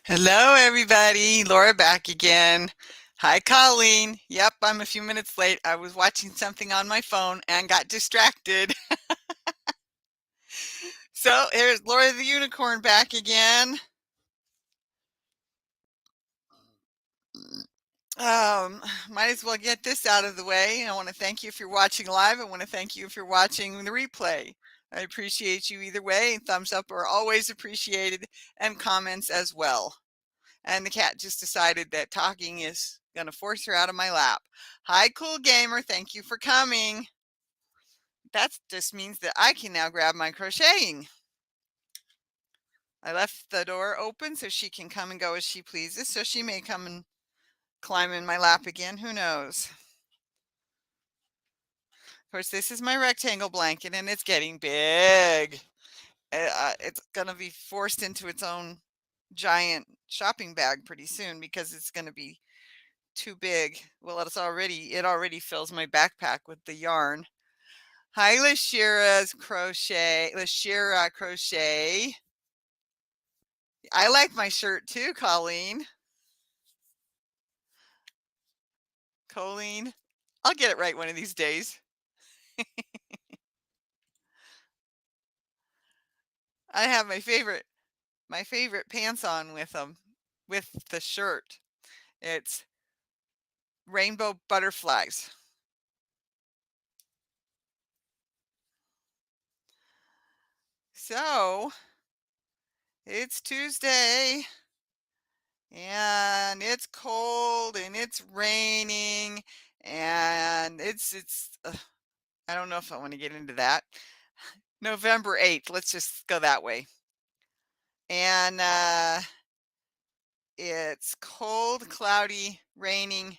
Hello, everybody. Laura back again. Hi, Colleen. Yep, I'm a few minutes late. I was watching something on my phone and got distracted. So here's Laura the Unicorn back again. Um, might as well get this out of the way. I want to thank you if you're watching live. I want to thank you if you're watching the replay. I appreciate you either way. Thumbs up are always appreciated, and comments as well. And the cat just decided that talking is going to force her out of my lap. Hi, cool gamer. Thank you for coming. That just means that I can now grab my crocheting. I left the door open so she can come and go as she pleases. So she may come and climb in my lap again. Who knows? Of course, this is my rectangle blanket and it's getting big. It's going to be forced into its own giant shopping bag pretty soon because it's going to be too big. Well, it already fills my backpack with the yarn. Hi, Lashira Crochet. I like my shirt too, Colleen. Colleen. I'll get it right one of these days. I have my favorite pants on with them, with the shirt. It's rainbow butterflies. So it's Tuesday and it's cold and it's raining and I don't know if I want to get into that. November 8th, let's just go that way. And it's cold, cloudy, raining.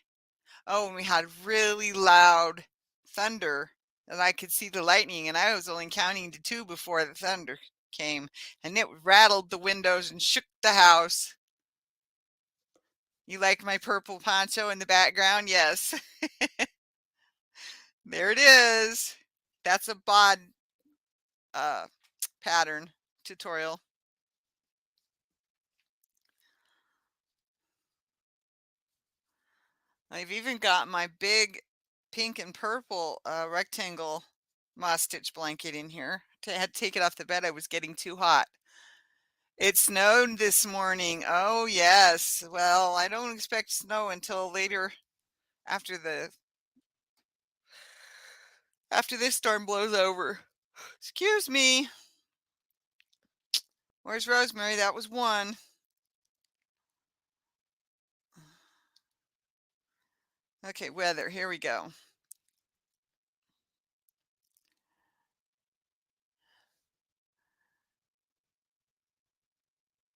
Oh, and we had really loud thunder, and I could see the lightning, and I was only counting to two before the thunder came, and it rattled the windows and shook the house. You like my purple poncho in the background? Yes. There it is. That's a bod uh, pattern tutorial. I've even got my big pink and purple rectangle moss stitch blanket in here. I had to take it off the bed. I was getting too hot. It snowed this morning. Oh, yes. Well, I don't expect snow until later after the after this storm blows over. Excuse me. Where's Rosemary? That was one. Okay, weather. Here we go.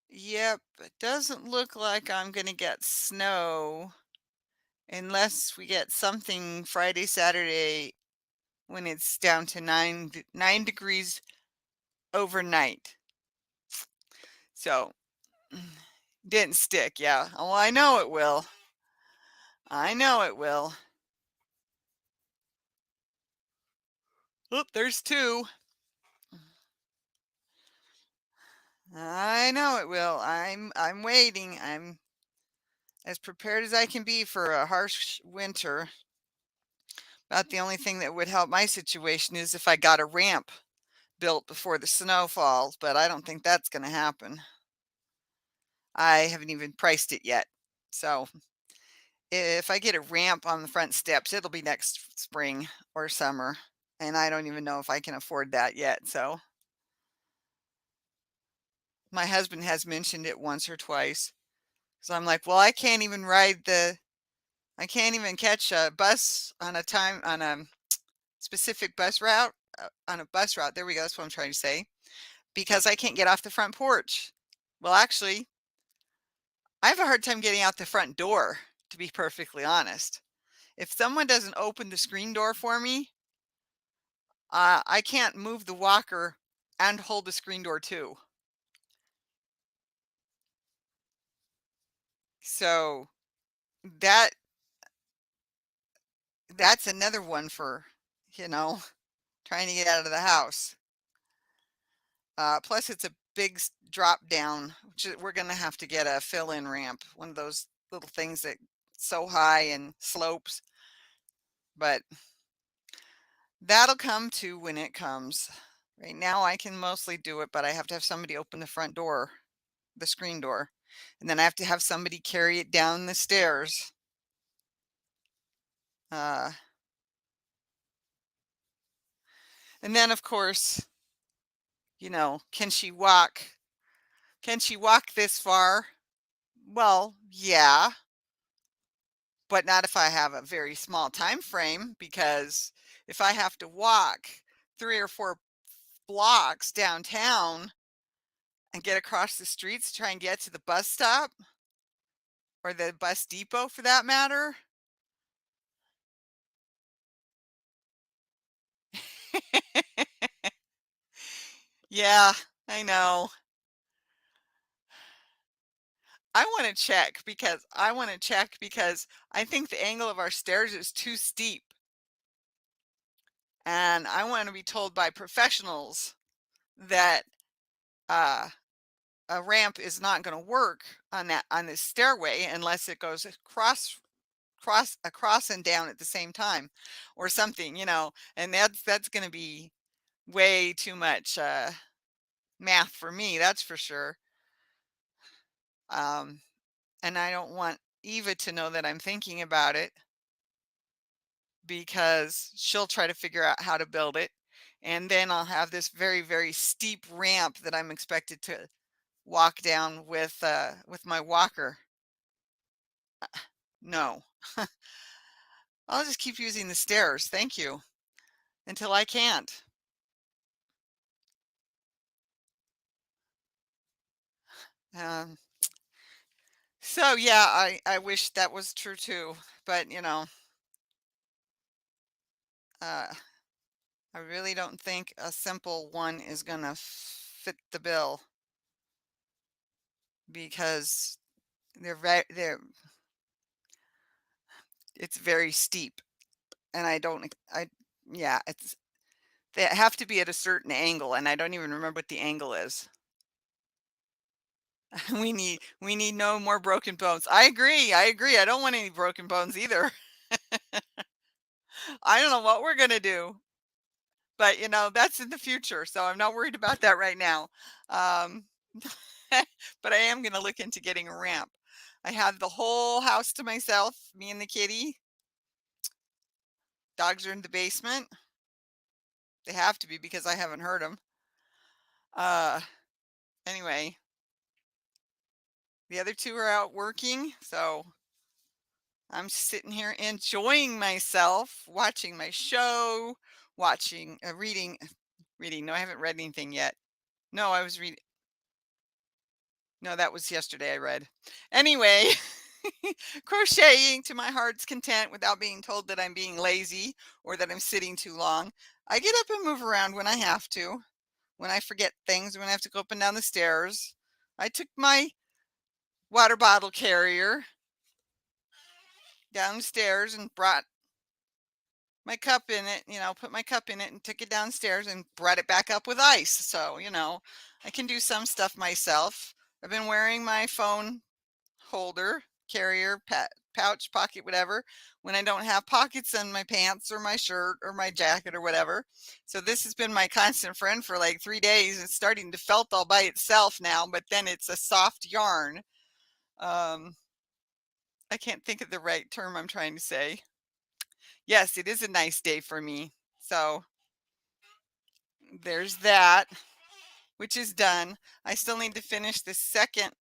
Yep, it doesn't look like I'm going to get snow unless we get something Friday, Saturday when it's down to 9 degrees overnight. So didn't stick, yeah. Well, I know it will. I know it will. Oop, there's two. I know it will. I'm waiting. I'm as prepared as I can be for a harsh winter. About the only thing that would help my situation is if I got a ramp built before the snow falls, but I don't think that's going to happen. I haven't even priced it yet. So if I get a ramp on the front steps, it'll be next spring or summer. And I don't even know if I can afford that yet. So my husband has mentioned it once or twice. So I'm like, well, I can't even catch a bus on a specific bus route, on a bus route. There we go. That's what I'm trying to say. Because I can't get off the front porch. Well, actually, I have a hard time getting out the front door, to be perfectly honest. If someone doesn't open the screen door for me, I can't move the walker and hold the screen door too. So that that's another one for, you know, trying to get out of the house. Plus, it's a big drop down, which we're going to have to get a fill-in ramp, one of those little things that so high and slopes, but that'll come too when it comes. Right now I can mostly do it, but I have to have somebody open the front door, the screen door, and then I have to have somebody carry it down the stairs. Uh, and then of course, can she walk? Can she walk this far? Well, yeah, but not if I have a very small time frame, because if I have to walk 3 or 4 blocks downtown and get across the streets to try and get to the bus stop or the bus depot for that matter. Yeah, I know. I want to check because I think the angle of our stairs is too steep, and I want to be told by professionals that uh, a ramp is not going to work on this stairway unless it goes across and down at the same time or something. And that's going to be way too much math for me, that's for sure. um and I don't want Eva to know that I'm thinking about it, because she'll try to figure out how to build it, and then I'll have this very, very steep ramp that I'm expected to walk down with my walker. No. I'll just keep using the stairs, thank you, until I can't. um so yeah, I wish that was true too, but uh I really don't think a simple one is gonna fit the bill, because they're it's very steep, and I don't I yeah, they have to be at a certain angle, and I don't even remember what the angle is. We need no more broken bones. I agree. I don't want any broken bones either. I don't know what we're gonna do, but that's in the future, so I'm not worried about that right now. Um, but I am gonna look into getting a ramp. I have the whole house to myself, me and the kitty. Dogs are in the basement. They have to be because I haven't heard them. Uh, anyway, the other two are out working, so I'm sitting here enjoying myself, watching my show, watching, reading. No, I haven't read anything yet. No, I was reading. No, that was yesterday I read. Anyway, crocheting to my heart's content without being told that I'm being lazy or that I'm sitting too long. I get up and move around when I have to, when I forget things, when I have to go up and down the stairs. I took my water bottle carrier downstairs and brought my cup in it, put my cup in it and took it downstairs and brought it back up with ice. So, I can do some stuff myself. I've been wearing my phone holder, carrier, pouch, pocket, whatever, when I don't have pockets in my pants or my shirt or my jacket or whatever. So this has been my constant friend for like 3 days. It's starting to felt all by itself now, but then it's a soft yarn. Um, I can't think of the right term I'm trying to say. Yes, it is a nice day for me. So there's that, which is done. I still need to finish the second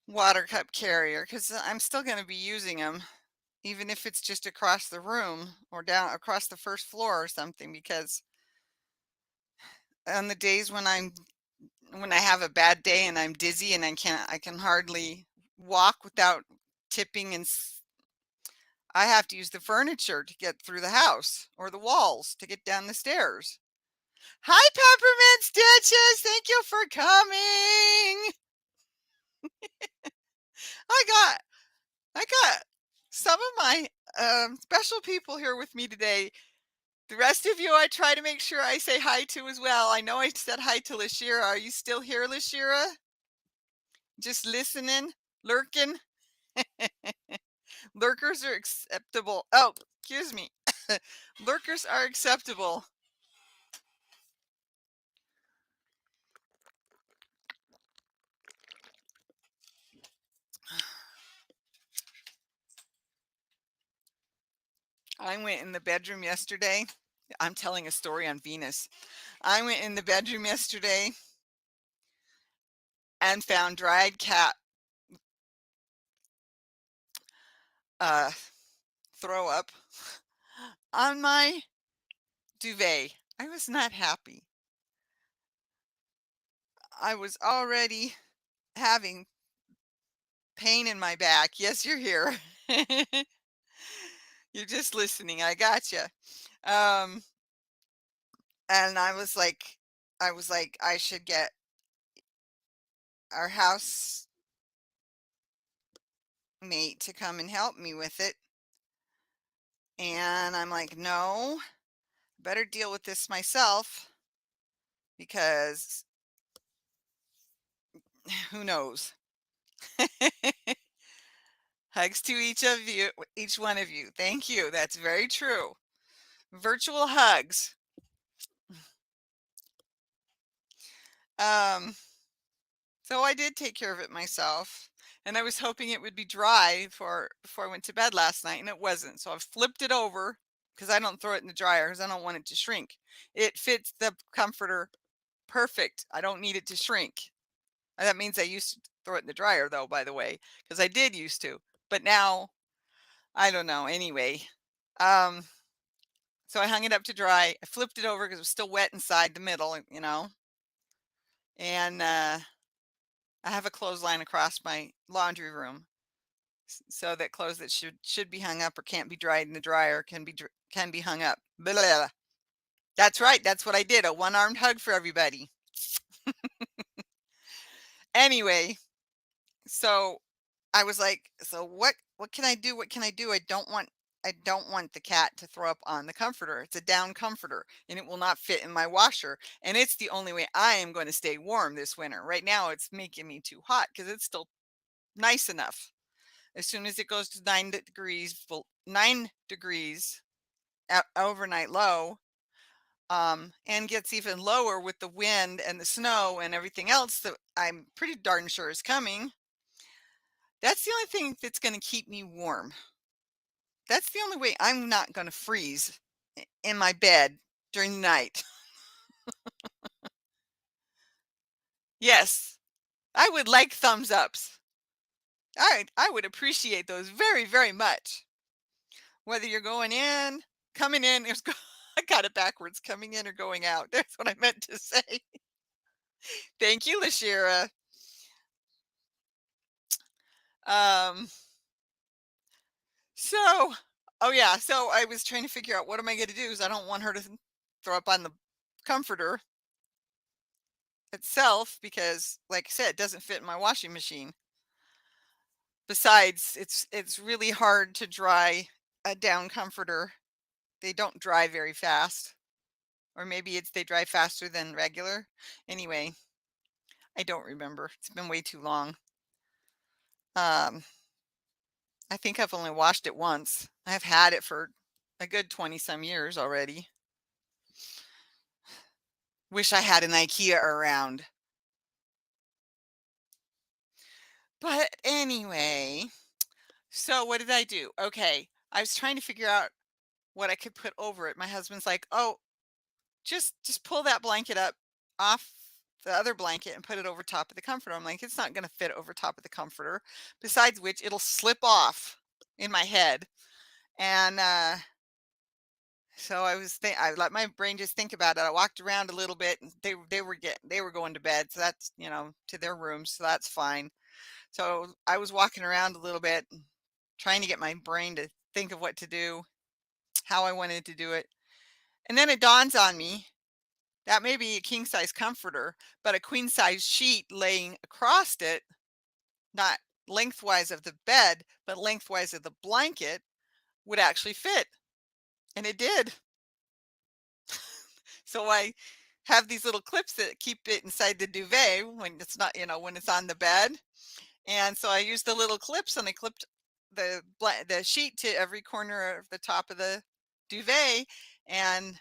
water cup carrier because I'm still going to be using them, even if it's just across the room or down across the first floor or something. Because on the days when I have a bad day and I'm dizzy and I can hardly walk without tipping, and I have to use the furniture to get through the house or the walls to get down the stairs. Hi, Peppermint Stitches. Thank you for coming. I got I got some of my special people here with me today. The rest of you, I try to make sure I say hi to as well. I know I said hi to Lashira. Are you still here, Lashira? Just listening, lurking. Lurkers are acceptable. Oh, excuse me. Lurkers are acceptable. I went in the bedroom yesterday. I'm telling a story on Venus. I went in the bedroom yesterday and found dried cat uh, throw up on my duvet. I was not happy. I was already having pain in my back. Yes, you're here. You're just listening. I gotcha. Um, and I was like, I should get our housemate to come and help me with it. And I'm like, no, better deal with this myself because who knows? Hugs to each of you, each one of you. Thank you. That's very true. Virtual hugs. Um, so I did take care of it myself, and I was hoping it would be dry before I went to bed last night, and it wasn't. So I flipped it over because I don't throw it in the dryer because I don't want it to shrink. It fits the comforter perfect. I don't need it to shrink. That means I used to throw it in the dryer though, by the way, because I did used to. But now I don't know. Anyway, um, so I hung it up to dry. I flipped it over because it was still wet inside the middle. And I have a clothesline across my laundry room, so that clothes that should be hung up or can't be dried in the dryer can be hung up. Blah, blah, blah. That's right. That's what I did. A one-armed hug for everybody. Anyway, so I was like, so what can I do? What can I do? I don't want the cat to throw up on the comforter. It's a down comforter and it will not fit in my washer. And it's the only way I am going to stay warm this winter. Right now it's making me too hot because it's still nice enough. As soon as it goes to 9 degrees, 9 degrees overnight low, and gets even lower with the wind and the snow and everything else that I'm pretty darn sure is coming. That's the only thing that's going to keep me warm. That's the only way I'm not going to freeze in my bed during the night. Yes, I would like thumbs ups. I would appreciate those very, very much. Whether you're coming in, I got it backwards, coming in or going out. That's what I meant to say. Thank you, Lashira. Um, so, oh yeah, so I was trying to figure out what am I going to do because I don't want her to throw up on the comforter itself because, like I said, it doesn't fit in my washing machine. Besides, it's really hard to dry a down comforter. They don't dry very fast. Or maybe they dry faster than regular. Anyway, I don't remember. It's been way too long. Um, I think I've only washed it once. I've had it for a good 20 some years already. Wish I had an IKEA around. But anyway, so what did I do? Okay, I was trying to figure out what I could put over it. My husband's like, "Oh, just pull that blanket up off the other blanket and put it over top of the comforter." I'm like, "It's not going to fit over top of the comforter. Besides which, it'll slip off in my head." And so I let my brain just think about it. I walked around a little bit and they were going to bed. So that's, to their rooms. So that's fine. So I was walking around a little bit trying to get my brain to think of what to do, how I wanted to do it. And then it dawns on me that may be a king size comforter, but a queen size sheet laying across it, not lengthwise of the bed, but lengthwise of the blanket would actually fit. And it did. So I have these little clips that keep it inside the duvet when it's not, when it's on the bed. And so I used the little clips and I clipped the sheet to every corner of the top of the duvet, and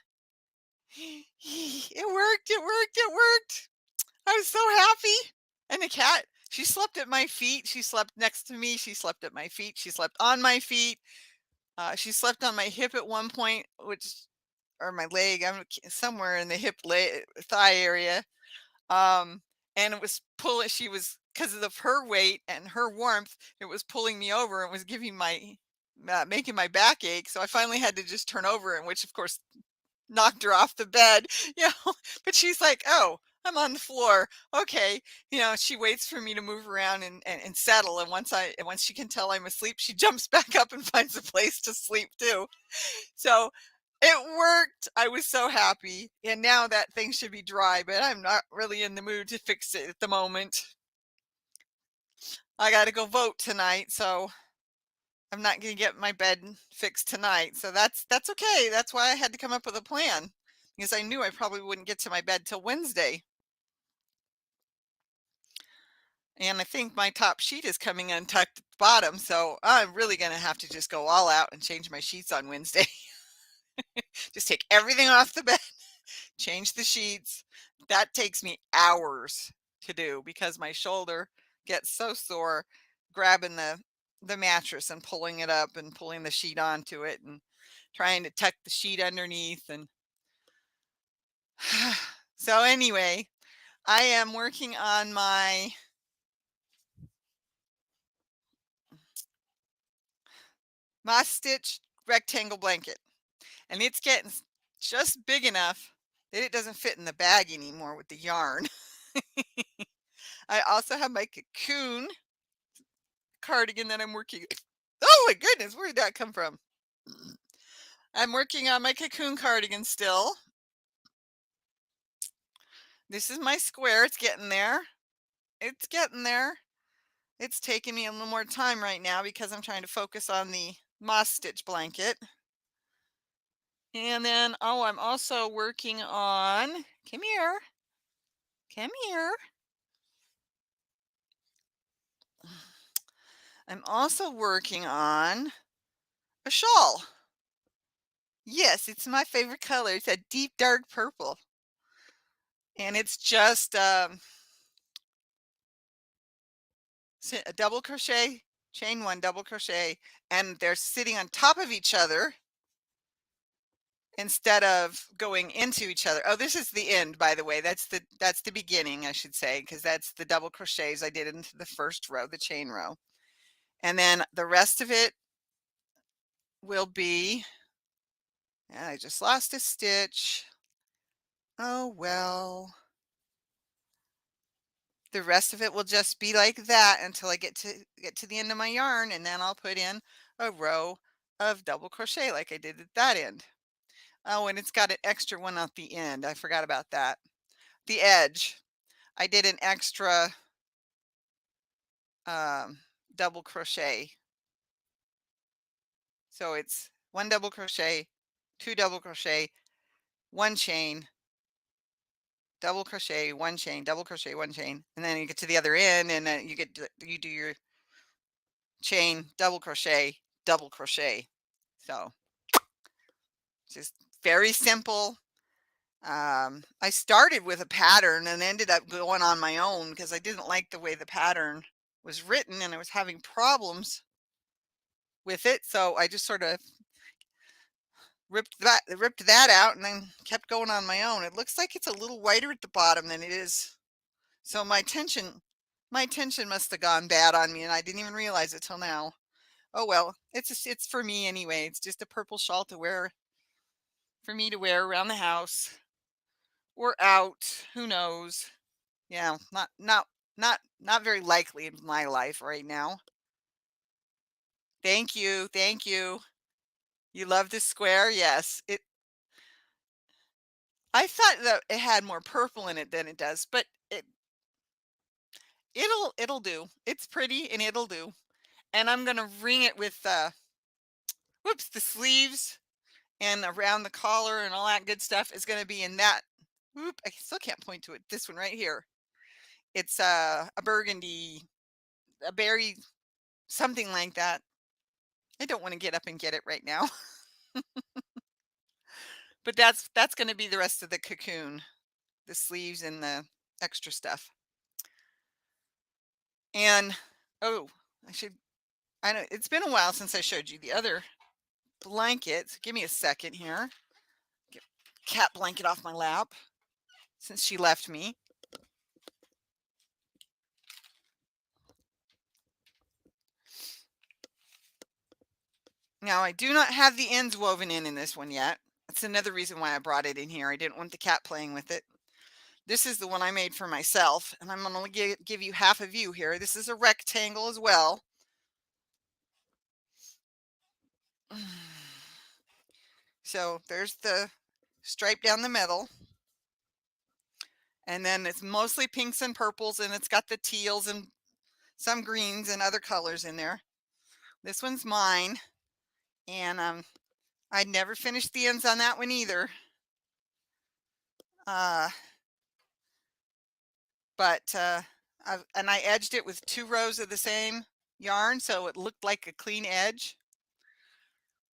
it worked, it worked, it worked. I was so happy. And the cat, she slept at my feet. She slept next to me. She slept at my feet. She slept on my feet. She slept on my hip at one point, or my leg. I'm somewhere in the thigh area. Um, and it was pulling. She was, because of her weight and her warmth, it was pulling me over and was making my back ache. So I finally had to just turn over, and which of course knocked her off the bed, you know. But she's like, "Oh, I'm on the floor. Okay." She waits for me to move around and settle. And once she can tell I'm asleep, she jumps back up and finds a place to sleep too. So it worked. I was so happy. And now that thing should be dry, but I'm not really in the mood to fix it at the moment. I got to go vote tonight, so I'm not going to get my bed fixed tonight. So that's okay. That's why I had to come up with a plan, because I knew I probably wouldn't get to my bed till Wednesday. And I think my top sheet is coming untucked at the bottom, so I'm really going to have to just go all out and change my sheets on Wednesday. Just take everything off the bed, change the sheets. That takes me hours to do because my shoulder gets so sore grabbing the mattress and pulling it up and pulling the sheet onto it and trying to tuck the sheet underneath. And so anyway, I am working on my moss stitch rectangle blanket, and it's getting just big enough that it doesn't fit in the bag anymore with the yarn. I also have my cocoon cardigan that I'm working. Oh my goodness, where did that come from? I'm working on my cocoon cardigan still. This is my square. It's getting there. It's getting there. It's taking me a little more time right now because I'm trying to focus on the moss stitch blanket. And then, oh, I'm also working on, come here, come here. I'm also working on a shawl. Yes, it's my favorite color. It's a deep dark purple. And it's just a double crochet, chain one, double crochet, and they're sitting on top of each other instead of going into each other. Oh, this is the end, by the way. That's the beginning, I should say, because that's the double crochets I did into the first row, the chain row. And then the rest of it will be, and I just lost a stitch. Oh well. The rest of it will just be like that until I get to the end of my yarn, and then I'll put in a row of double crochet like I did at that end. Oh, and it's got an extra one at the end. I forgot about that. The edge. I did an extra um, double crochet. So it's one double crochet, two double crochet, one chain, double crochet, one chain, double crochet, one chain, and then you get to the other end, and then you do your chain, double crochet, double crochet. So just very simple. I started with a pattern and ended up going on my own because I didn't like the way the pattern was written and I was having problems with it. So I just sort of ripped that out and then kept going on my own. It looks like it's a little whiter at the bottom than it is. So my tension must have gone bad on me and I didn't even realize it till now. Oh well, it's for me anyway. It's just a purple shawl to wear for me to wear around the house or out. Who knows? Yeah, not very likely in my life right now. Thank you, thank you. You love this square? Yes. I thought that it had more purple in it than it does, but it'll do. It's pretty and it'll do. And I'm gonna ring it with whoops, the sleeves and around the collar and all that good stuff is going to be in that. Oop, I still can't point to it. This one right here. It's a burgundy, a berry, something like that. I don't want to get up and get it right now, but that's going to be the rest of the cocoon, the sleeves and the extra stuff. And oh, I should. I know it's been a while since I showed you the other blanket. Give me a second here. Get cat blanket off my lap since she left me. Now I do not have the ends woven in this one yet. That's another reason why I brought it in here. I didn't want the cat playing with it. This is the one I made for myself, and I'm going to give you half a view here. This is a rectangle as well. So there's the stripe down the middle. And then it's mostly pinks and purples, and it's got the teals and some greens and other colors in there. This one's mine, and I'd never finished the ends on that one either. Uh, but and I edged it with 2 rows of the same yarn, so it looked like a clean edge.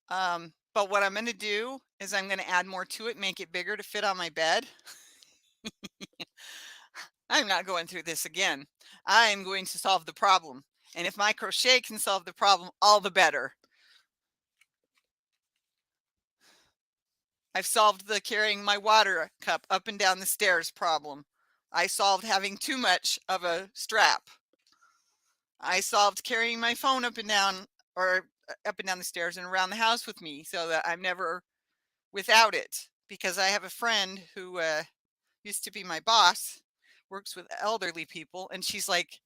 But what I'm going to do is I'm going to add more to it, make it bigger to fit on my bed. I'm not going through this again. I'm going to solve the problem. And if my crochet can solve the problem, all the better. I've solved the carrying my water cup up and down the stairs problem. I solved having too much of a strap. I solved carrying my phone up and down the stairs and around the house with me so that I'm never without it, because I have a friend who used to be my boss, works with elderly people, and she's like,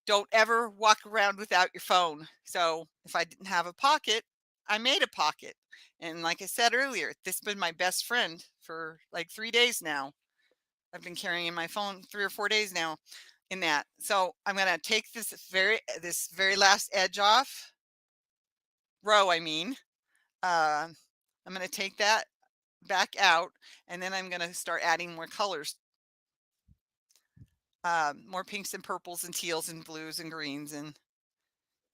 don't ever walk around without your phone. So if I didn't have a pocket, I made a pocket. And like I said earlier, this has been my best friend for like 3 days now. I've been carrying my phone 3 or 4 days now in that. So I'm going to take this very last edge off, row I mean. I'm going to take that back out, and then I'm going to start adding more colors. More pinks and purples and teals and blues and greens, and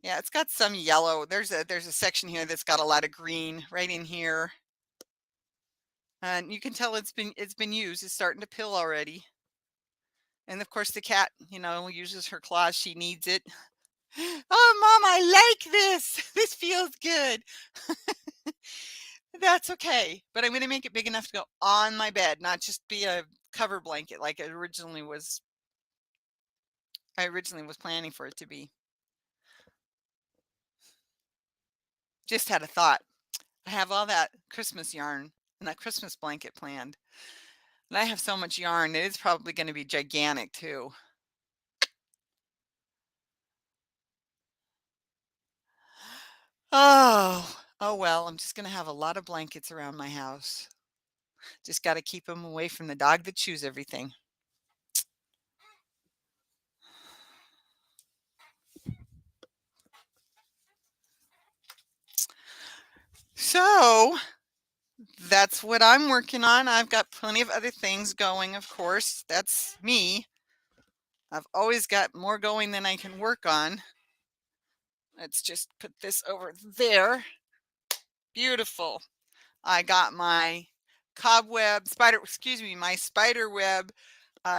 yeah, it's got some yellow. There's a section here that's got a lot of green right in here. And you can tell it's been used. It's starting to pill already. And of course the cat, uses her claws. She needs it. Oh, Mom, I like this. This feels good. That's okay. But I'm going to make it big enough to go on my bed, not just be a cover blanket like I originally was planning for it to be. Just had a thought. I have all that Christmas yarn and that Christmas blanket planned. And I have so much yarn that it's probably going to be gigantic too. Oh well, I'm just going to have a lot of blankets around my house. Just got to keep them away from the dog that chews everything. So that's what I'm working on. I've got plenty of other things going, of course. That's me. I've always got more going than I can work on. Let's just put this over there. Beautiful. I got my my spider web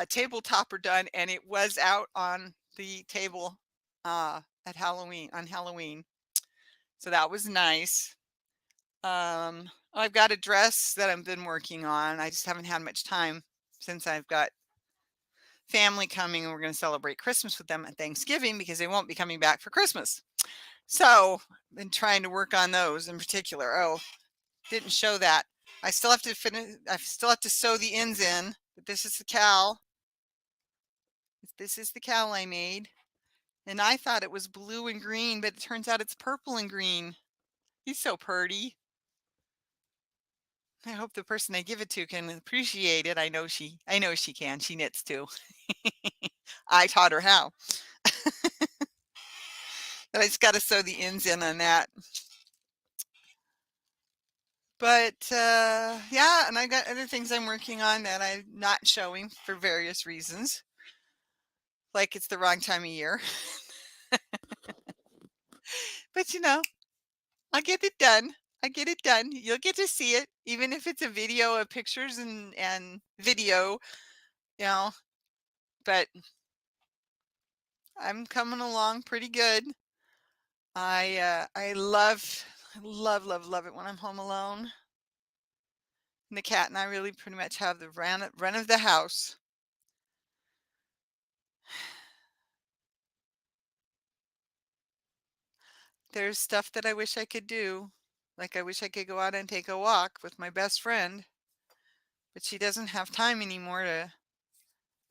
table topper done, and it was out on the table at Halloween. So that was nice. I've got a dress that I've been working on. I just haven't had much time since I've got family coming, and we're going to celebrate Christmas with them at Thanksgiving because they won't be coming back for Christmas. So I've been trying to work on those in particular. Oh, didn't show that. I still have to finish. I still have to sew the ends in, but this is the cowl. This is the cowl I made. And I thought it was blue and green, but it turns out it's purple and green. He's so pretty. I hope the person I give it to can appreciate it. I know she can. She knits too. I taught her how. But I just got to sew the ends in on that. But, yeah, and I got other things I'm working on that I'm not showing for various reasons, like it's the wrong time of year. But, I'll get it done. I get it done. You'll get to see it, even if it's a video of pictures and video, you know, but I'm coming along pretty good. I love it when I'm home alone. And the cat and I really pretty much have the run of the house. There's stuff that I wish I could do. Like I wish I could go out and take a walk with my best friend, but she doesn't have time anymore to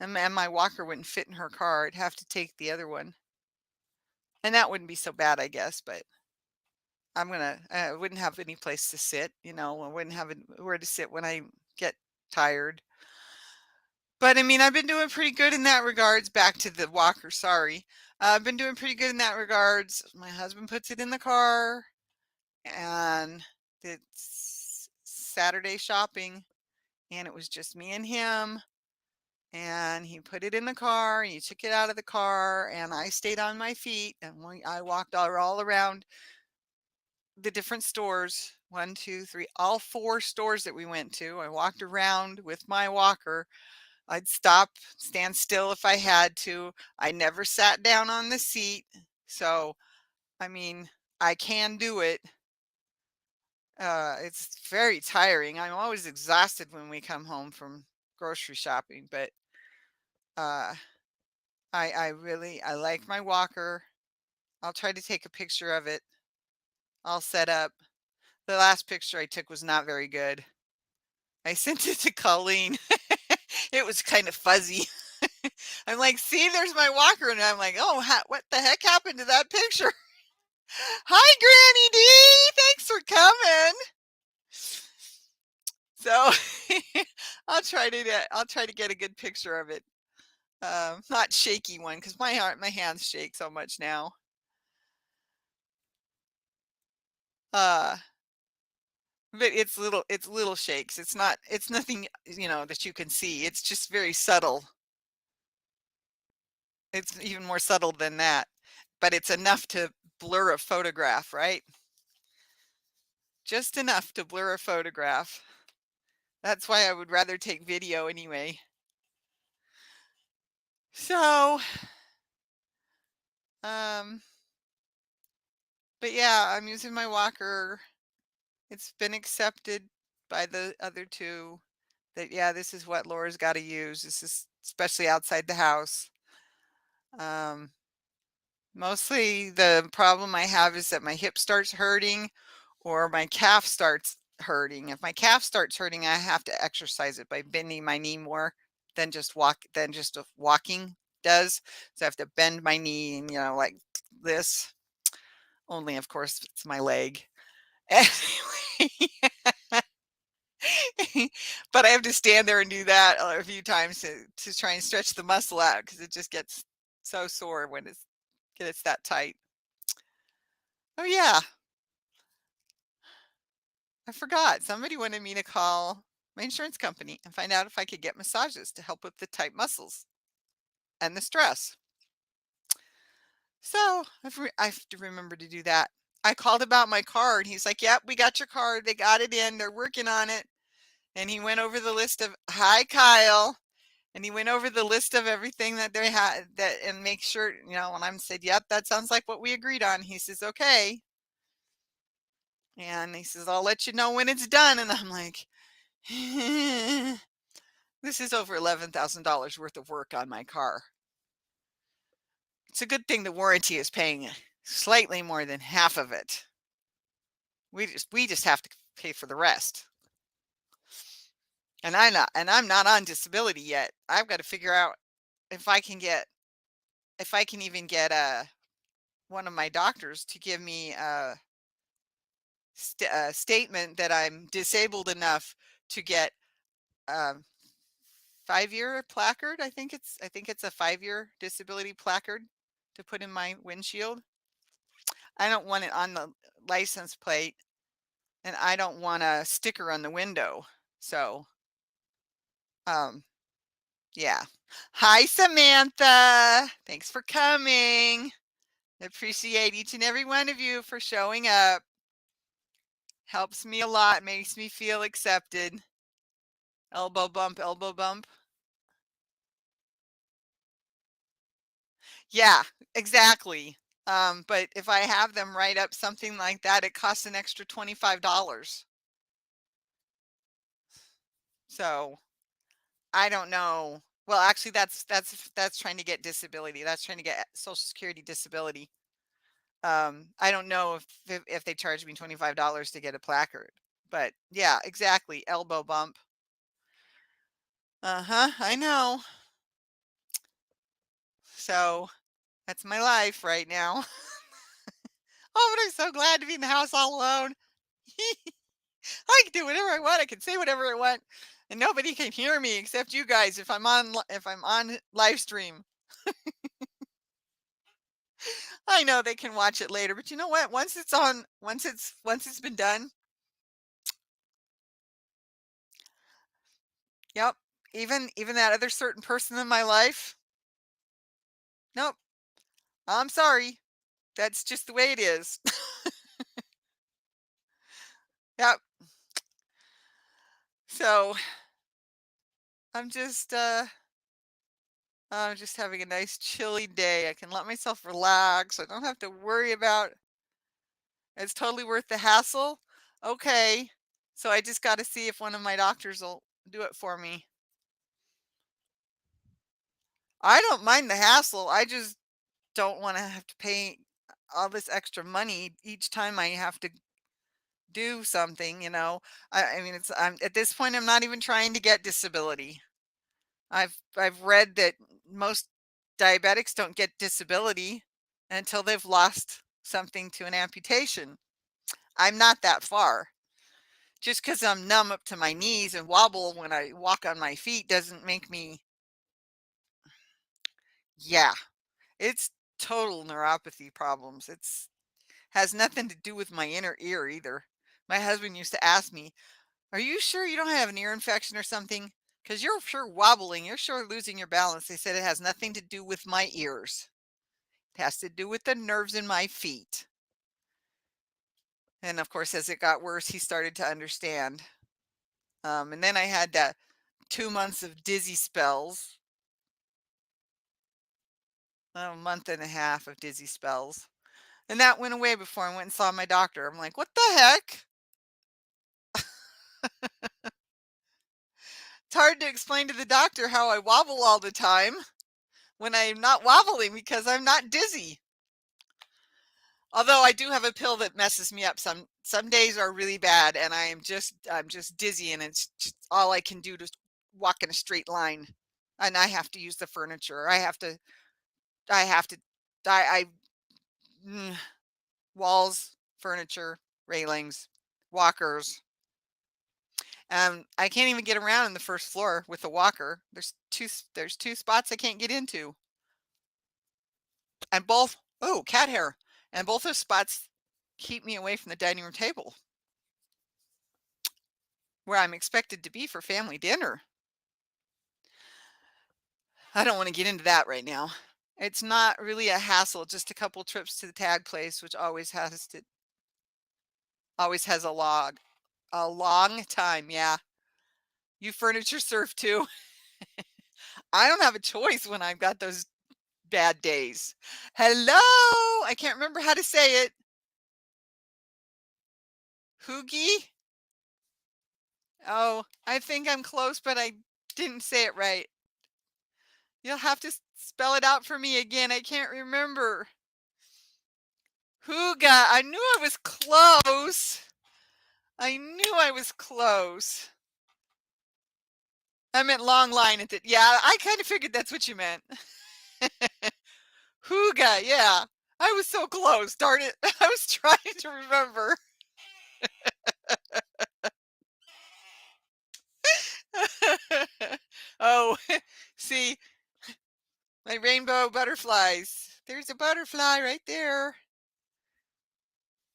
and my walker wouldn't fit in her car. I'd have to take the other one. And that wouldn't be so bad, I guess, but I wouldn't have any place to sit, I wouldn't have where to sit when I get tired. But I mean, I've been doing pretty good in that regards. Back to the walker, sorry. I've been doing pretty good in that regards. My husband puts it in the car, and it's Saturday shopping, and it was just me and him. And he put it in the car, and he took it out of the car, and I stayed on my feet, and I walked all around the different stores. One, two, three, all four stores that we went to. I walked around with my walker. I'd stop, stand still if I had to. I never sat down on the seat. So, I mean, I can do it. It's very tiring. I'm always exhausted when we come home from grocery shopping, but uh, I like my walker. I'll try to take a picture of it. I'll set up. The last picture I took was not very good. I sent it to Colleen. It was kind of fuzzy. I'm like, see, there's my walker. And I'm like, oh, what the heck happened to that picture? Hi, Granny D. Thanks for coming. So I'll try to get a good picture of it. Not shaky one because my hands shake so much now. Uh, but it's little shakes. It's nothing, that you can see. It's just very subtle. It's even more subtle than that, but it's enough to blur a photograph, right? Just enough to blur a photograph. That's why I would rather take video anyway. So, um, but yeah, I'm using my walker. It's been accepted by the other two that, yeah, this is what Laura's got to use. This is especially outside the house. Um, Mostly the problem I have is that my hip starts hurting or my calf starts hurting. If my calf starts hurting, I have to exercise it by bending my knee more than just a walking does. So I have to bend my knee and, like this. Only of course it's my leg. Anyway, but I have to stand there and do that a few times to try and stretch the muscle out because it just gets so sore when it's that tight. Oh yeah, I forgot. Somebody wanted me to call my insurance company and find out if I could get massages to help with the tight muscles and the stress. So I have to remember to do that. I called about my card. He's like, "Yep, we got your card. They got it in. They're working on it." And he went over the list of, "Hi, Kyle." And he went over the list of everything that they had and make sure, and I'm said, "Yep, that sounds like what we agreed on." He says, "Okay." And he says, "I'll let you know when it's done." And I'm like, this is over $11,000 worth of work on my car. It's a good thing the warranty is paying slightly more than half of it. We just have to pay for the rest. And I'm not on disability yet. I've got to figure out if I can get if I can even get one of my doctors to give me a statement that I'm disabled enough to get a 5-year placard. I think it's a 5-year disability placard to put in my windshield. I don't want it on the license plate. and I don't want a sticker on the window. So, um, yeah. Hi, Samantha. Thanks for coming. I appreciate each and every one of you for showing up. Helps me a lot, makes me feel accepted. Elbow bump, elbow bump. Yeah, exactly. But if I have them write up something like that, it costs an extra $25. So I don't know. Well, actually, that's trying to get disability. That's trying to get Social Security disability. I don't know if they charge me $25 to get a placard, but yeah, exactly. Elbow bump. Uh-huh. I know. So that's my life right now. Oh, but I'm so glad to be in the house all alone. I can do whatever I want. I can say whatever I want, and nobody can hear me except you guys if I'm on live stream. I know they can watch it later, but you know what? Once it's been done, yep. Even that other certain person in my life, nope. I'm sorry. That's just the way it is. Yep. So I'm I'm just having a nice chilly day. I can let myself relax. I don't have to worry about it's totally worth the hassle. Okay. So I just got to see if one of my doctors will do it for me. I don't mind the hassle. I just don't want to have to pay all this extra money each time I have to do something, you know. I mean I'm at this point I'm not even trying to get disability. I've read that most diabetics don't get disability until they've lost something to an amputation. I'm not that far. Just because I'm numb up to my knees and wobble when I walk on my feet doesn't make me, yeah, it's total neuropathy problems. It's has nothing to do with my inner ear either. My husband used to ask me, "Are you sure you don't have an ear infection or something? Because you're sure wobbling, you're sure losing your balance." They said it has nothing to do with my ears. It has to do with the nerves in my feet. And of course, as it got worse, he started to understand. And then I had that 2 months of dizzy spells, a month and a half of dizzy spells. And that went away before I went and saw my doctor. I'm like, what the heck? It's hard to explain to the doctor how I wobble all the time when I'm not wobbling because I'm not dizzy. Although I do have a pill that messes me up. Some days are really bad and I'm just dizzy and it's just all I can do to walk in a straight line. And I have to use the furniture. I have to I mm, walls, furniture, railings, walkers. I can't even get around in the first floor with a walker. There's two spots I can't get into. And both oh, cat hair. And both those spots keep me away from the dining room table where I'm expected to be for family dinner. I don't want to get into that right now. It's not really a hassle, just a couple trips to the tag place, which always has a long time. Yeah. You furniture surf too. I don't have a choice when I've got those bad days. Hello. I can't remember how to say it. Hoogie? Oh, I think I'm close, but I didn't say it right. You'll have to spell it out for me again. I can't remember. Hooga. I knew I was close. I knew I was close. I meant long line at the, yeah, I kind of figured that's what you meant. Hooga, yeah. I was so close, darn it. I was trying to remember. Oh, see, my rainbow butterflies. There's a butterfly right there.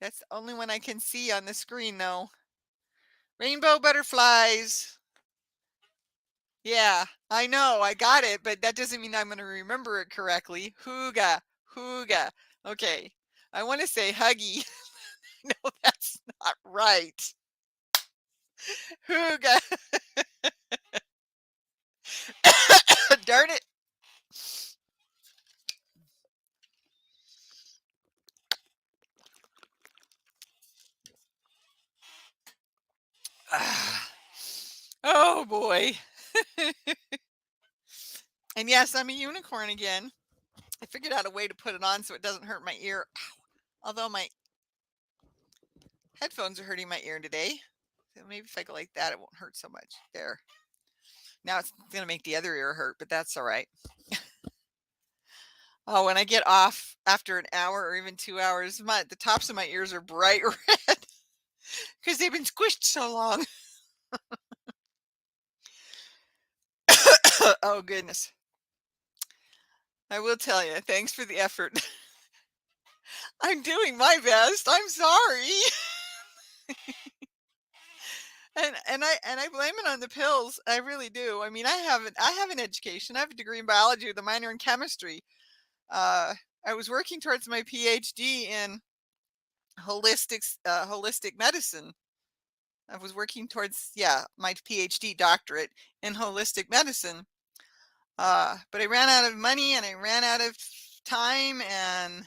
That's the only one I can see on the screen, though. Rainbow butterflies. Yeah, I know, I got it, but that doesn't mean I'm gonna remember it correctly. Hooga, hooga. Okay. I want to say huggy. No, that's not right. Hooga. Darn it. Ah. Oh boy. And yes, I'm a unicorn again. I figured out a way to put it on so it doesn't hurt my ear. Ow. Although my headphones are hurting my ear today. So maybe if I go like that, it won't hurt so much. There. Now it's going to make the other ear hurt, but that's all right. Oh, when I get off after an hour or even 2 hours, the tops of my ears are bright red because they've been squished so long. Oh, goodness. I will tell you, thanks for the effort. I'm doing my best. I'm sorry. And I blame it on the pills. I really do. I mean, I have an education. I have a degree in biology with a minor in chemistry. Uh, I was working towards my PhD in holistic medicine. I was working towards, yeah, my PhD doctorate in holistic medicine. But I ran out of money and I ran out of time, and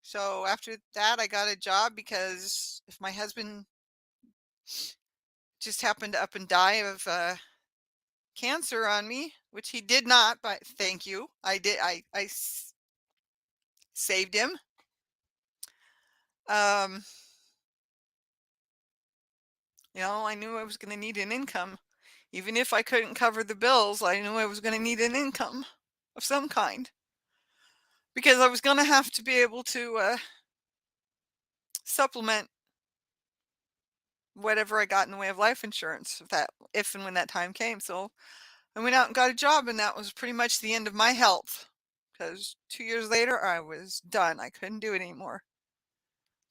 so after that I got a job because if my husband just happened to up and die of cancer on me, which he did not, but thank you. I did. Saved him. Um, I knew I was going to need an income. Even if I couldn't cover the bills, I knew I was going to need an income of some kind because I was going to have to be able to supplement whatever I got in the way of life insurance if and when that time came. So I went out and got a job, and that was pretty much the end of my health because 2 years later I was done. I couldn't do it anymore.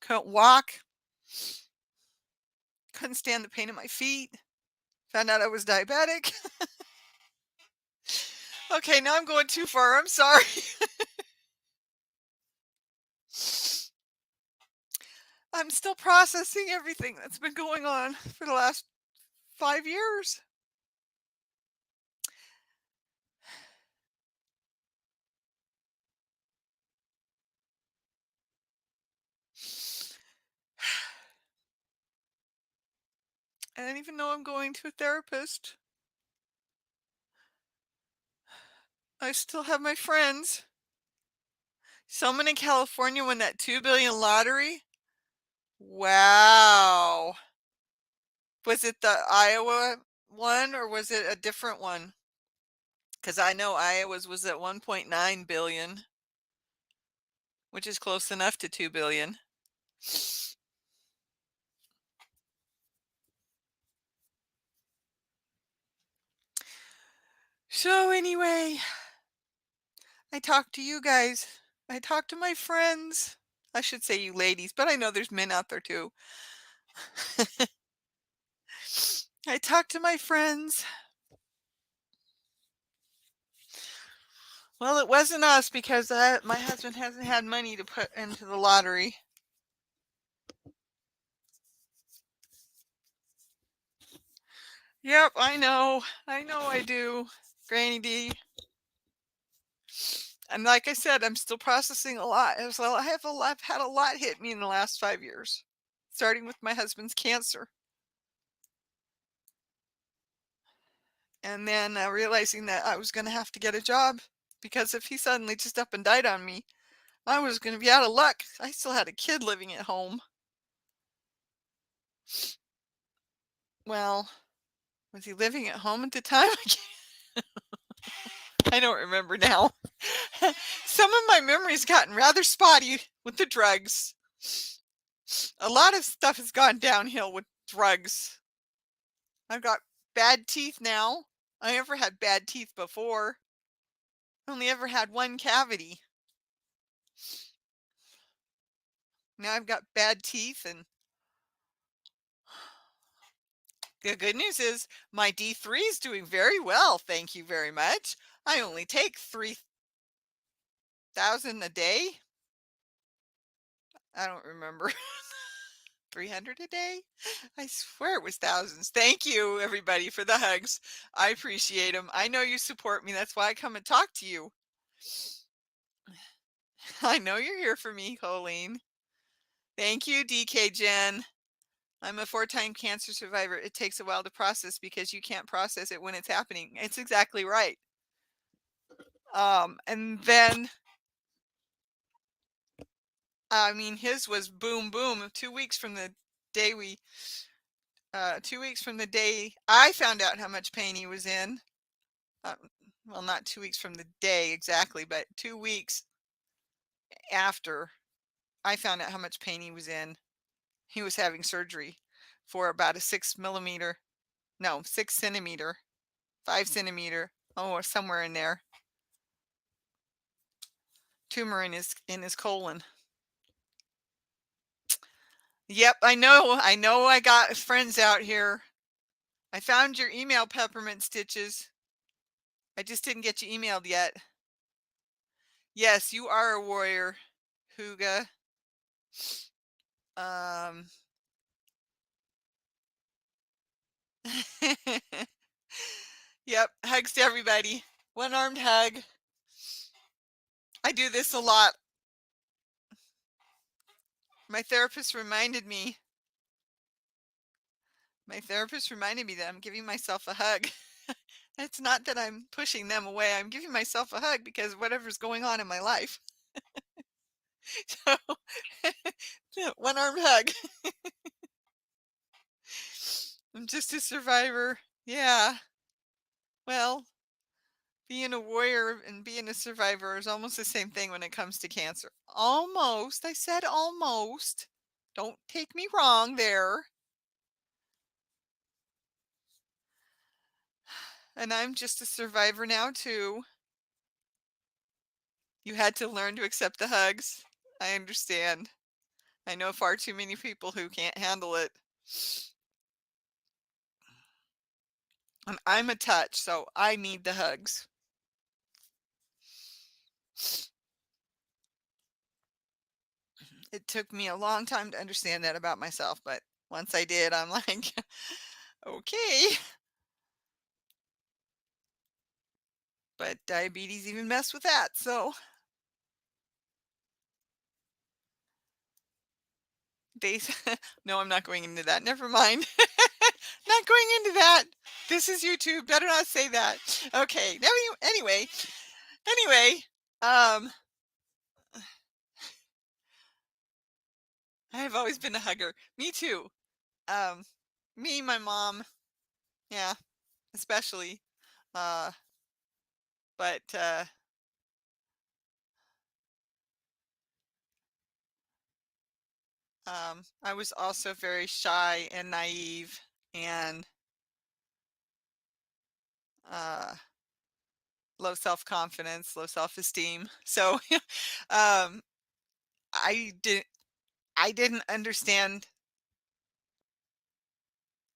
Couldn't walk, couldn't stand the pain in my feet. Found out I was diabetic. Okay, now I'm going too far. I'm sorry. I'm still processing everything that's been going on for the last 5 years. And even though I'm going to a therapist, I still have my friends. Someone in California won that 2 billion lottery. Wow. Was it the Iowa one or was it a different one? Because I know Iowa's was at 1.9 billion, which is close enough to 2 billion. So anyway, I talked to you guys. I talked to my friends. I should say you ladies, but I know there's men out there too. I talked to my friends. Well, it wasn't us because my husband hasn't had money to put into the lottery. Yep, I know. I know I do, Granny D. And like I said, I'm still processing a lot. So I've had a lot hit me in the last 5 years, starting with my husband's cancer, and then realizing that I was going to have to get a job because if he suddenly just up and died on me, I was going to be out of luck. I still had a kid living at home. Well, was he living at home at the time? I don't remember now. Some of my memory's gotten rather spotty with the drugs. A lot of stuff has gone downhill with drugs. I've got bad teeth now. I never had bad teeth before. I only ever had one cavity. Now I've got bad teeth, and the good news is my D3 is doing very well, thank you very much. I only take 3,000 a day. I don't remember. 300 a day? I swear it was thousands. Thank you, everybody, for the hugs. I appreciate them. I know you support me. That's why I come and talk to you. I know you're here for me, Colleen. Thank you, DK Jen. I'm a four-time cancer survivor. It takes a while to process because you can't process it when it's happening. It's exactly right. And then, I mean, his was boom, boom. 2 weeks from the day 2 weeks from the day I found out how much pain he was in. Uh, well, not 2 weeks from the day exactly, but 2 weeks after I found out how much pain he was in, he was having surgery for about a 6 millimeter, no, 6 centimeter, 5 centimeter, oh, somewhere in there, tumor in his colon. Yep, I know. I got friends out here. I found your email, Peppermint Stitches. I just didn't get you emailed yet. Yes, you are a warrior, Huga. Um, yep, hugs to everybody. One-armed hug. I do this a lot. My therapist reminded me. My therapist reminded me that I'm giving myself a hug. It's not that I'm pushing them away. I'm giving myself a hug because whatever's going on in my life. So, one-armed hug. I'm just a survivor. Yeah. Well, being a warrior and being a survivor is almost the same thing when it comes to cancer. Almost. I said almost. Don't take me wrong there. And I'm just a survivor now, too. You had to learn to accept the hugs. I understand. I know far too many people who can't handle it. And I'm a touch, so I need the hugs. It took me a long time to understand that about myself, but once I did, I'm like, okay. But diabetes even messed with that, so they no, I'm not going into that. Never mind. Not going into that. This is YouTube. Better not say that. Okay. Now, anyway, um, I've always been a hugger. Me too. Um, my mom, yeah, especially. Uh, but I was also very shy and naive and uh, low self-confidence, low self-esteem. So um, I did I didn't understand.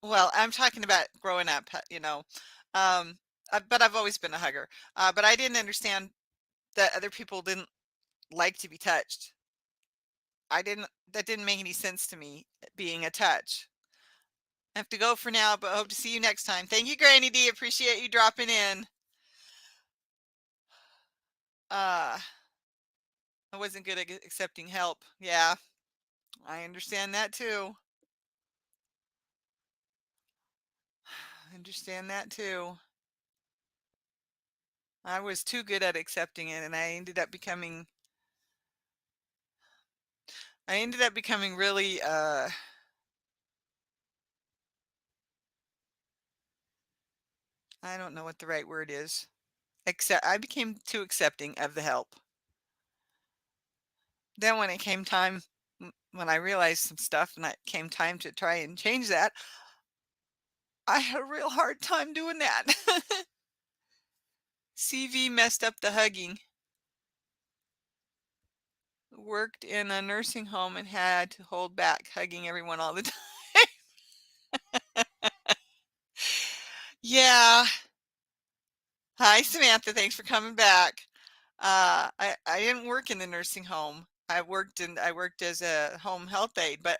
Well, I'm talking about growing up, um, but I've always been a hugger. But I didn't understand that other people didn't like to be touched. That didn't make any sense to me, being a touch. I have to go for now, but hope to see you next time. Thank you, Granny D. Appreciate you dropping in. Uh, I wasn't good at accepting help. Yeah, I understand that too. I understand that too. I was too good at accepting it, and I ended up becoming really I don't know what the right word is. I became too accepting of the help. Then when it came time, when I realized some stuff and it came time to try and change that, I had a real hard time doing that. CV messed up the hugging. worked in a nursing home and had to hold back hugging everyone all the time. Yeah. Hi, Samantha. Thanks for coming back. I didn't work in the nursing home. I worked as a home health aide, but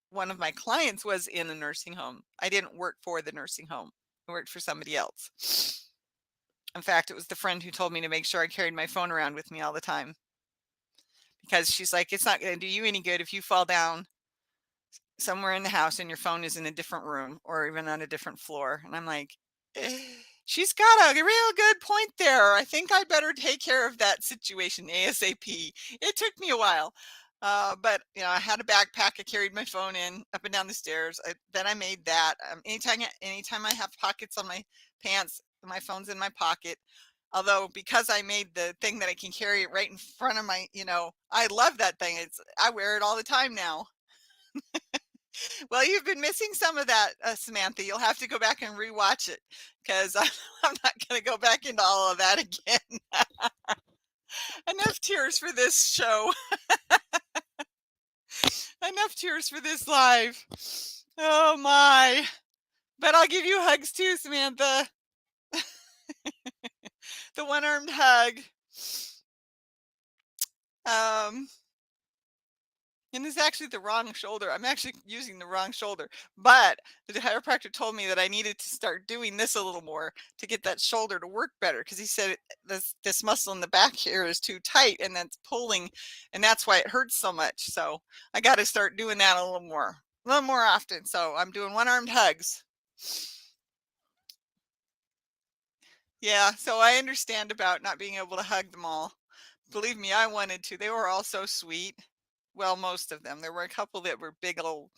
one of my clients was in a nursing home. I didn't work for the nursing home. I worked for somebody else. In fact, it was the friend who told me to make sure I carried my phone around with me all the time because she's like, it's not going to do you any good if you fall down somewhere in the house and your phone is in a different room or even on a different floor. And I'm like, she's got a real good point there. I think I better take care of that situation ASAP. It took me a while. But I had a backpack. I carried my phone in up and down the stairs. Then I made that. Anytime I have pockets on my pants, my phone's in my pocket. Although because I made the thing that I can carry it right in front of my, I love that thing. I wear it all the time now. Well, you've been missing some of that, Samantha. You'll have to go back and rewatch it because I'm not going to go back into all of that again. Enough tears for this show. Enough tears for this live. Oh my. But I'll give you hugs too, Samantha. The one-armed hug. And it's actually the wrong shoulder. I'm actually using the wrong shoulder. But the chiropractor told me that I needed to start doing this a little more to get that shoulder to work better because he said this muscle in the back here is too tight and that's pulling and that's why it hurts so much. So I got to start doing that a little more often. So I'm doing one-armed hugs. Yeah, so I understand about not being able to hug them all. Believe me, I wanted to. They were all so sweet. Well, most of them. There were a couple that were big old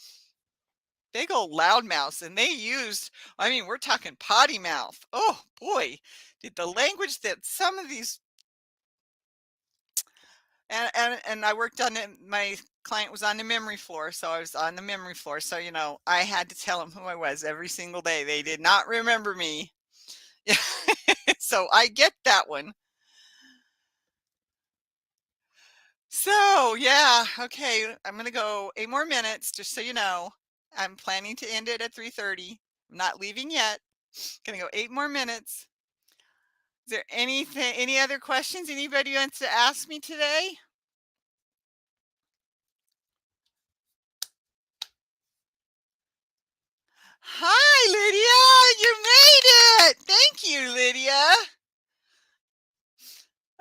loudmouths, and they used, I mean, we're talking potty mouth. Oh boy, did the language that some of these, and I worked on it. My client was on the memory floor, so I was on the memory floor. So I had to tell them who I was every single day. They did not remember me. Yeah, so I get that one. So yeah, okay, I'm gonna go 8 more minutes, just so you know. I'm planning to end it at 3:30. I'm not leaving yet. Gonna go 8 more minutes. Is there any other questions anybody wants to ask me today? Hi, Lydia, you made it. Thank you, Lydia.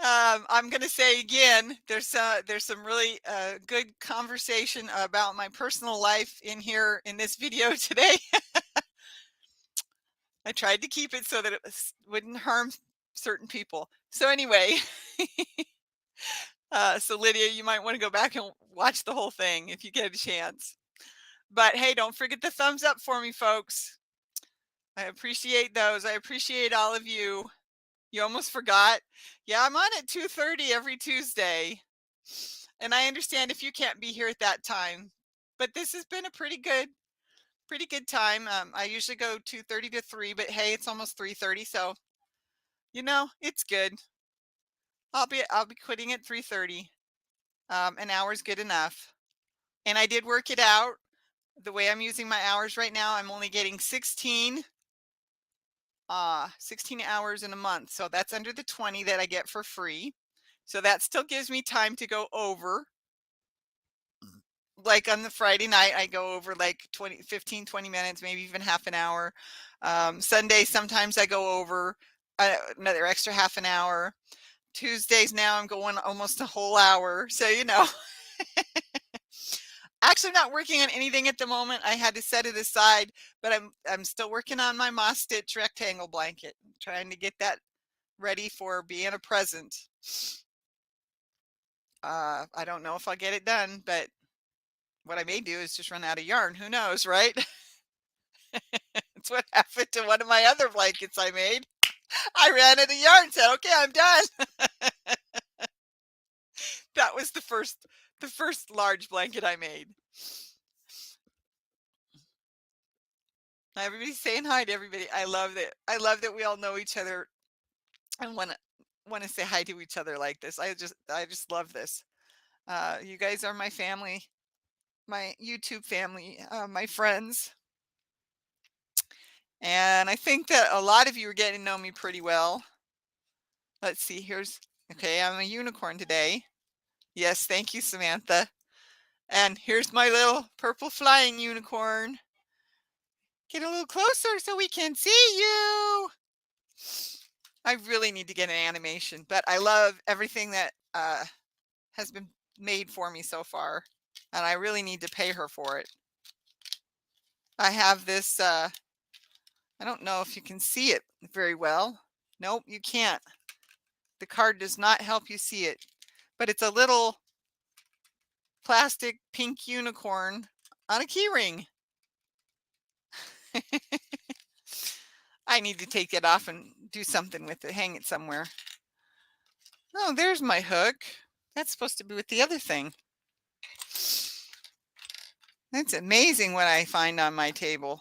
I'm going to say again, there's some really good conversation about my personal life in here in this video today. I tried to keep it so that wouldn't harm certain people. So anyway, so Lydia, you might want to go back and watch the whole thing if you get a chance. But hey, don't forget the thumbs up for me, folks. I appreciate those. I appreciate all of you. You almost forgot. Yeah, I'm on at 2:30 every Tuesday. And I understand if you can't be here at that time. But this has been a pretty good time. I usually go 2:30 to 3, but hey, it's almost 3:30, so it's good. I'll be quitting at 3:30. An hour's good enough. And I did work it out. The way I'm using my hours right now, I'm only getting 16 hours in a month. So that's under the 20 that I get for free. So that still gives me time to go over. Like on the Friday night, I go over like 20 minutes, maybe even half an hour. Sunday, sometimes I go over another extra half an hour. Tuesdays now I'm going almost a whole hour. So, actually not working on anything at the moment. I had to set it aside, but I'm still working on my moss stitch rectangle blanket, trying to get that ready for being a present. I don't know if I'll get it done, but what I may do is just run out of yarn. Who knows, right? That's what happened to one of my other blankets I made. I ran out of yarn, said, okay, I'm done. That was the first large blanket I made. Everybody's saying hi to everybody. I love that. I love that we all know each other and want to say hi to each other like this. I just love this. You guys are my family, my YouTube family, my friends. And I think that a lot of you are getting to know me pretty well. Let's see, okay, I'm a unicorn today. Yes, thank you, Samantha. And here's my little purple flying unicorn. Get a little closer so we can see you. I really need to get an animation, but I love everything that has been made for me so far, and I really need to pay her for it. I have this, I don't know if you can see it very well. Nope, you can't. The card does not help you see it, but it's a little plastic pink unicorn on a key ring. I need to take it off and do something with it, hang it somewhere. Oh, there's my hook. That's supposed to be with the other thing. It's amazing what I find on my table.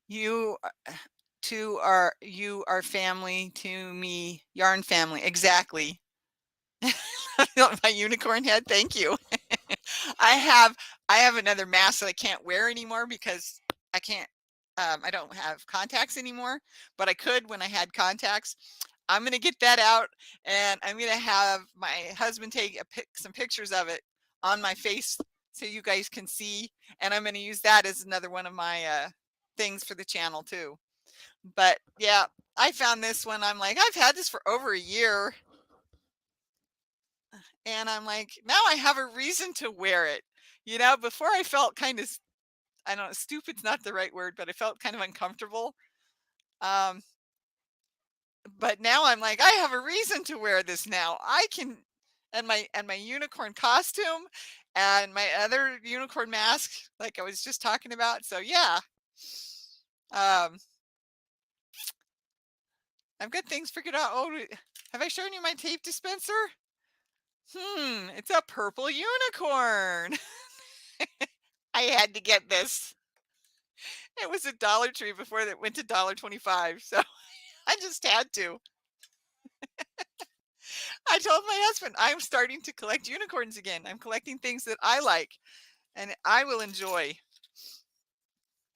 You you are family to me, yarn family. Exactly. My unicorn head. Thank you. I have I have another mask that I can't wear anymore because I can't I don't have contacts anymore, but I could when I had contacts. I'm going to get that out, and I'm going to have my husband take some pictures of it on my face so you guys can see, and I'm going to use that as another one of my things for the channel too. But yeah, I found this one. I'm like, I've had this for over a year, and I'm like, now I have a reason to wear it. You know, before I felt kind of, I don't know, stupid's not the right word, but I felt kind of uncomfortable. Um, but now I'm like, I have a reason to wear this now. I can, and my unicorn costume and my other unicorn mask, like I was just talking about. So yeah, um, I've got things figured out. Oh, have I shown you my tape dispenser? It's a purple unicorn. I had to get this. It was a Dollar Tree before it went to $1.25, so I just had to. I told my husband, I'm starting to collect unicorns again. I'm collecting things that I like and I will enjoy.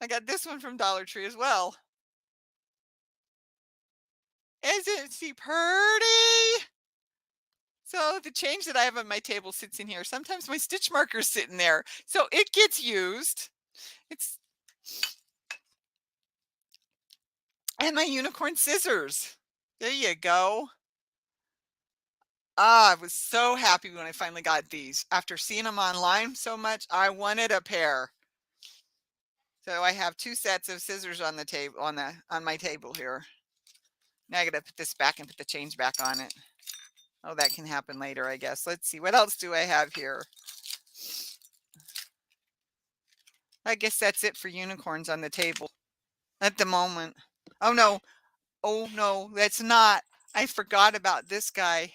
I got this one from Dollar Tree as well. Isn't she pretty? So the change that I have on my table sits in here. Sometimes my stitch marker's sitting there. So it gets used. It's and my unicorn scissors. There you go. Ah, I was so happy when I finally got these. After seeing them online so much, I wanted a pair. So I have 2 sets of scissors on the table on my table here. Now I gotta put this back and put the change back on it. Oh, that can happen later, I guess. Let's see, what else do I have here? I guess that's it for unicorns on the table at the moment. Oh no, oh no, that's not. I forgot about this guy.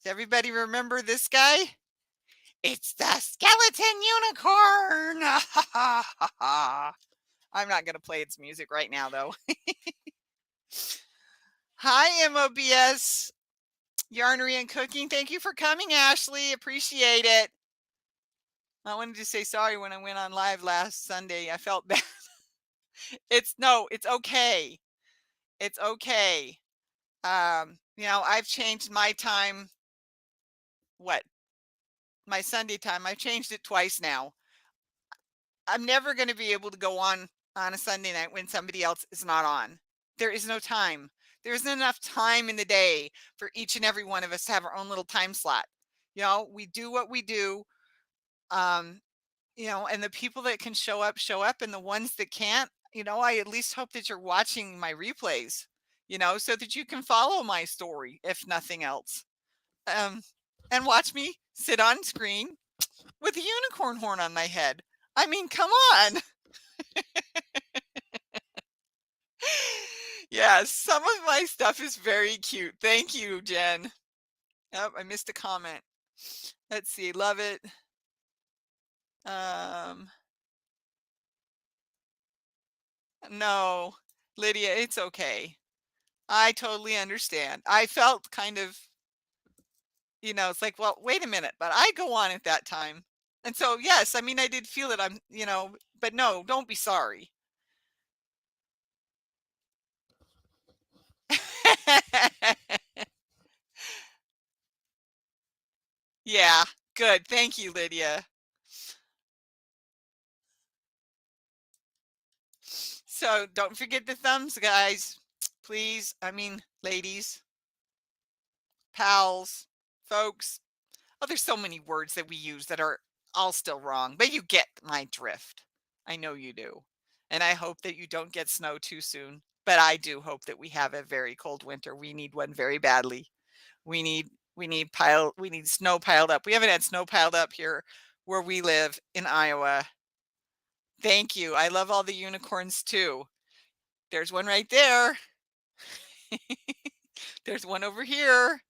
Does everybody remember this guy? It's the skeleton unicorn. I'm not gonna play its music right now though. Hi, MOBS Yarnery and Cooking. Thank you for coming, Ashley. Appreciate it. I wanted to say sorry when I went on live last Sunday. I felt bad. It's okay. It's okay. You know, I've changed my time, what, my Sunday time. I've changed it twice now. I'm never going to be able to go on a Sunday night when somebody else is not on. There is no time. There isn't enough time in the day for each and every one of us to have our own little time slot. You know, we do what we do. Um, you know, and the people that can show up, and the ones that can't, you know, I at least hope that you're watching my replays, you know, so that you can follow my story, if nothing else. Um, and watch me sit on screen with a unicorn horn on my head. I mean, come on. Yeah, some of my stuff is very cute. Thank you, Jen. Oh, I missed a comment. Let's see. Love it. Um, no, Lydia, it's okay. I totally understand. I felt kind of It's like, well, wait a minute, but I go on at that time. And so, yes, I mean, I did feel it. But no, don't be sorry. Yeah, good. Thank you, Lydia. So don't forget the thumbs, guys. Please. I mean, ladies, pals, folks. Oh, there's so many words that we use that are all still wrong, but you get my drift. I know you do. And I hope that you don't get snow too soon. But I do hope that we have a very cold winter. We need one very badly. We need snow piled up. We haven't had snow piled up here where we live in Iowa. Thank you. I love all the unicorns too. There's one right there. There's one over here.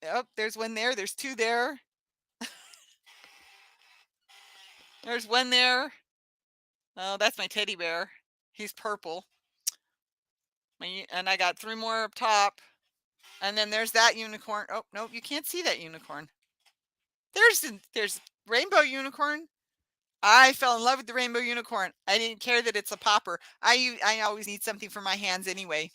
Yep, there's one there. There's two there. There's one there. Oh, that's my teddy bear. He's purple. And I got three more up top. And then there's that unicorn. Oh, no, you can't see that unicorn. There's rainbow unicorn. I fell in love with the rainbow unicorn. I didn't care that it's a popper. I always need something for my hands anyway.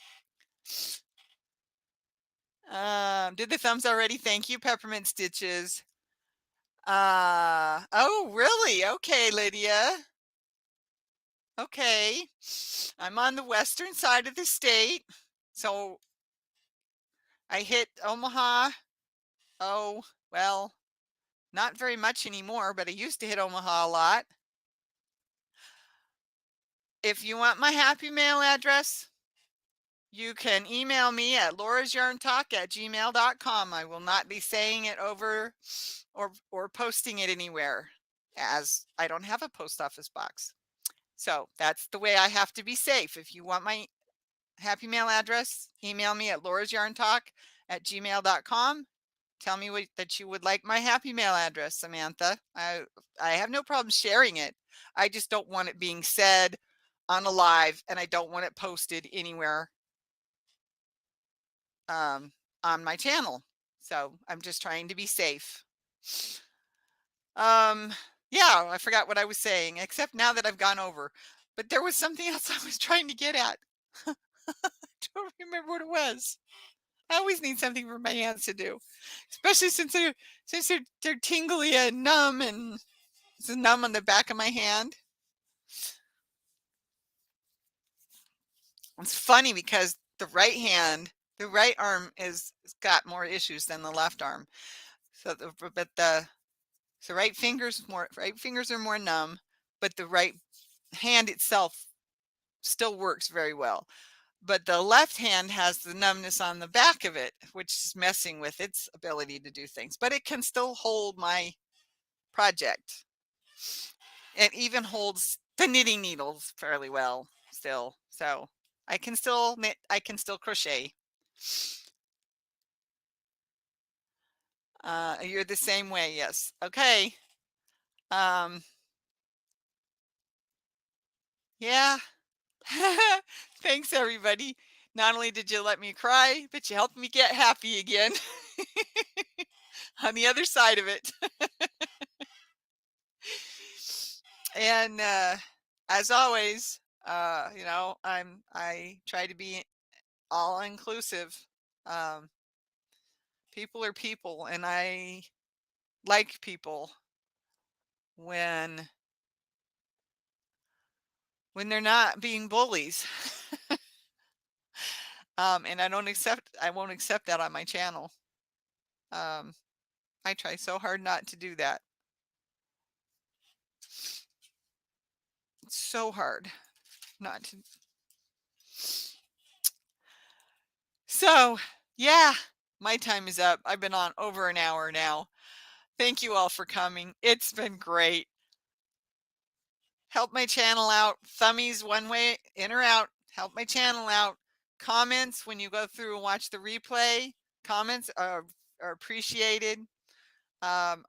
Did the thumbs already? Thank you, Peppermint Stitches. Oh, really? Okay, Lydia. Okay. I'm on the western side of the state. So I hit Omaha. Oh, well, not very much anymore, but I used to hit Omaha a lot. If you want my happy mail address, you can email me at laurasyarntalk@gmail.com. I will not be saying it over or posting it anywhere, as I don't have a post office box. So that's the way I have to be safe. If you want my happy mail address, email me at laurasyarntalk@gmail.com. Tell me that you would like my happy mail address, Samantha. I have no problem sharing it. I just don't want it being said on a live, and I don't want it posted anywhere on my channel. So I'm just trying to be safe. Yeah, I forgot what I was saying, except now that I've gone over. But there was something else I was trying to get at. I don't remember what it was. I always need something for my hands to do, especially since they're tingly and numb, and it's numb on the back of my hand. It's funny because the right arm is got more issues than the left arm. So the right fingers are more numb, but the right hand itself still works very well. But the left hand has the numbness on the back of it, which is messing with its ability to do things. But it can still hold my project. It even holds the knitting needles fairly well still. So I can still knit, I can still crochet. You're the same way, yes. Okay. Yeah. Thanks, everybody. Not only did you let me cry, but you helped me get happy again on the other side of it. And as always, I try to be all inclusive. Um, People are people, and I like people when they're not being bullies. And I won't accept that on my channel. Um, I try so hard not to do that. It's so hard not to. So, yeah, my time is up. I've been on over an hour now. Thank you all for coming. It's been great. Help my channel out. Thummies one way in or out. Help my channel out. Comments when you go through and watch the replay. Comments are appreciated. I'm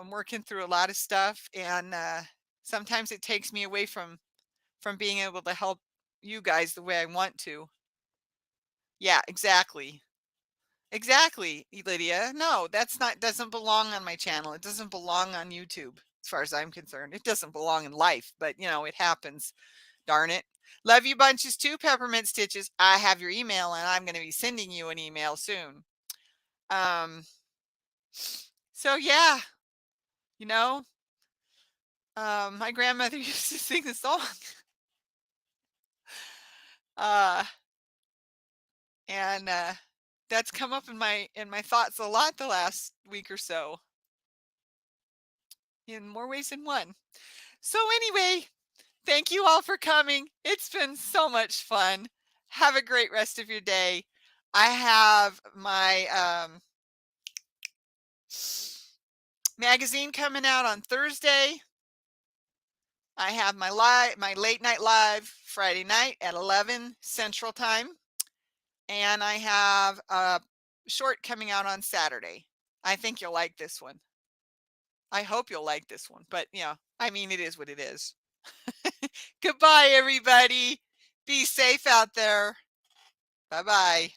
working through a lot of stuff, and sometimes it takes me away from being able to help you guys the way I want to. Yeah, exactly. Exactly, Lydia. No, that's not doesn't belong on my channel. It doesn't belong on YouTube as far as I'm concerned. It doesn't belong in life, but it happens. Darn it. Love you bunches too, Peppermint Stitches. I have your email and I'm going to be sending you an email soon. Um so yeah, you know, my grandmother used to sing the song. Uh and that's come up in my thoughts a lot the last week or so in more ways than one. So anyway, thank you all for coming. It's been so much fun. Have a great rest of your day. I have my magazine coming out on Thursday. I have my late night live Friday night at 11 Central Time, and I have a short coming out on Saturday. I think you'll like this one. I hope you'll like this one, but I mean, it is what it is. Goodbye, everybody. Be safe out there. Bye bye.